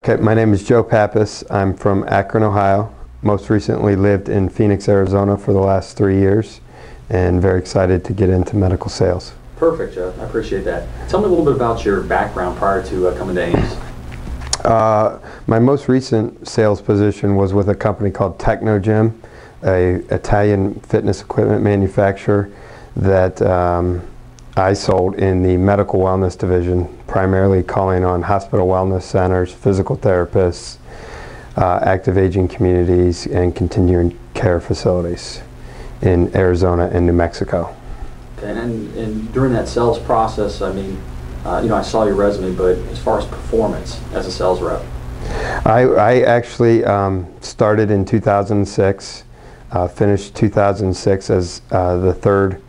Okay, my name is Joe Pappas. I'm from Akron, Ohio. Most recently lived in Phoenix, Arizona for the last 3 years, and very excited to get into medical sales. Perfect, Joe. I appreciate that. Tell me a little bit about your background prior to coming to Ames. My most recent sales position was with a company called Techno Gym, an Italian fitness equipment manufacturer that I sold in the medical wellness division, primarily calling on hospital wellness centers, physical therapists, active aging communities, and continuing care facilities in Arizona and New Mexico. Okay, and during that sales process, I mean, I saw your resume, but as far as performance as a sales rep? I actually started in 2006, finished 2006 as the third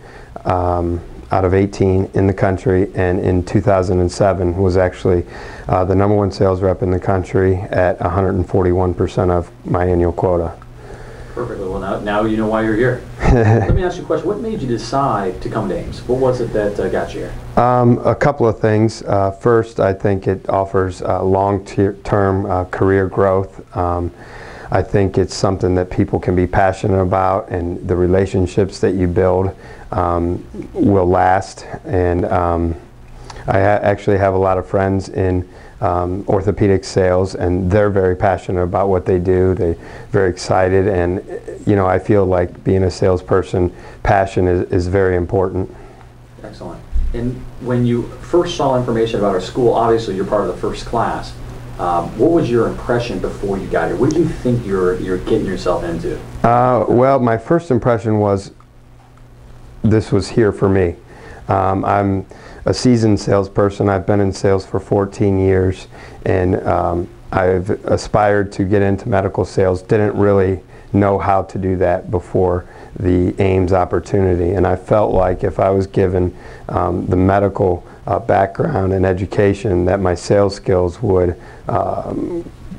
out of 18 in the country, and in 2007 was actually the #1 sales rep in the country at 141% of my annual quota. Perfectly. Well, now you know why you're here. Let me ask you a question. What made you decide to come to Ames? What was it that got you here? A couple of things. First, I think it offers long-term career growth. I think it's something that people can be passionate about, and the relationships that you build will last. And I actually have a lot of friends in orthopedic sales, and they're very passionate about what they do. They're very excited, and I feel like being a salesperson, passion is very important. Excellent. And when you first saw information about our school, obviously you're part of the first class. What was your impression before you got here? What did you think you're getting yourself into? Well, my first impression was this was here for me. I'm a seasoned salesperson. I've been in sales for 14 years, and I've aspired to get into medical sales. Didn't really know how to do that before the Ames opportunity, and I felt like if I was given the medical background and education, that my sales skills would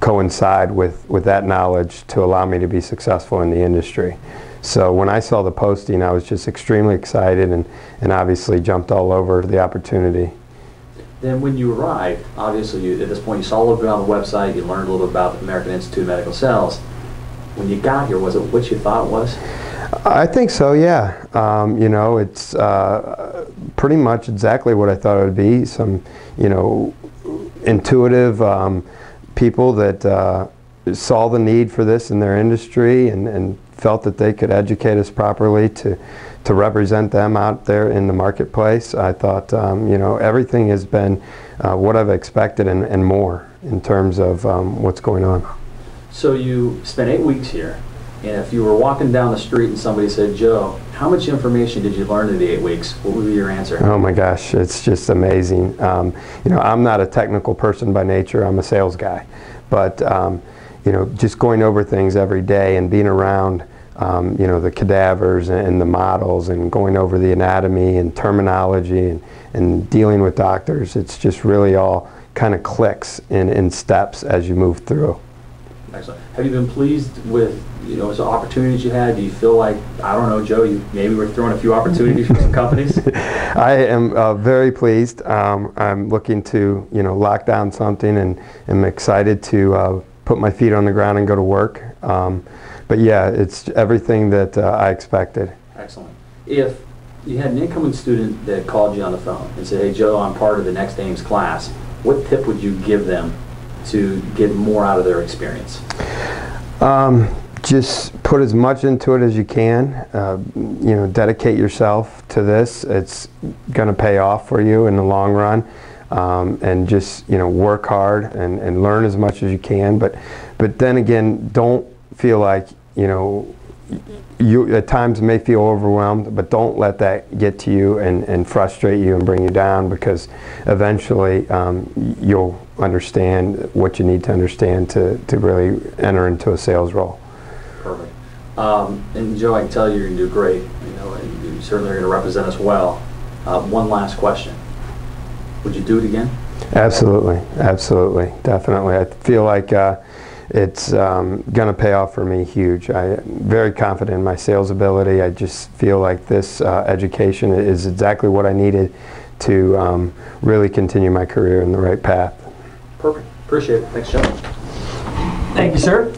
coincide with that knowledge to allow me to be successful in the industry. So when I saw the posting, I was just extremely excited, and obviously jumped all over the opportunity. Then when you arrived, obviously at this point you saw a little bit on the website, you learned a little bit about the American Institute of Medical Sales. When you got here, was it what you thought it was? I think so, yeah. It's pretty much exactly what I thought it would be. Some, intuitive people that saw the need for this in their industry, and felt that they could educate us properly to represent them out there in the marketplace. I thought, everything has been what I've expected and more in terms of what's going on. So you spent 8 weeks here, and if you were walking down the street and somebody said, Joe, how much information did you learn in the 8 weeks? What would be your answer? Oh my gosh, it's just amazing. I'm not a technical person by nature. I'm a sales guy. But just going over things every day and being around the cadavers and the models, and going over the anatomy and terminology, and dealing with doctors, it's just really all kind of clicks in steps as you move through. Excellent. Have you been pleased with the opportunities you had? Do you feel like, I don't know, Joe, you maybe were throwing a few opportunities for some companies? I am very pleased. I'm looking to lock down something, and am excited to put my feet on the ground and go to work. But yeah, it's everything that I expected. Excellent. If you had an incoming student that called you on the phone and said, hey Joe, I'm part of the next Ames class, what tip would you give them to get more out of their experience? Just put as much into it as you can. Dedicate yourself to this. It's going to pay off for you in the long run. And just work hard and learn as much as you can. But then again, don't feel like you at times may feel overwhelmed, but don't let that get to you and frustrate you and bring you down, because eventually you'll understand what you need to understand to really enter into a sales role. Perfect. And Joe, I can tell you you're going to do great, and you certainly are going to represent us well. One last question. Would you do it again? Absolutely, absolutely, definitely. I feel like it's going to pay off for me huge. I'm very confident in my sales ability. I just feel like this education is exactly what I needed to really continue my career in the right path. Perfect. Appreciate it. Thanks, Joe. Thank you, sir.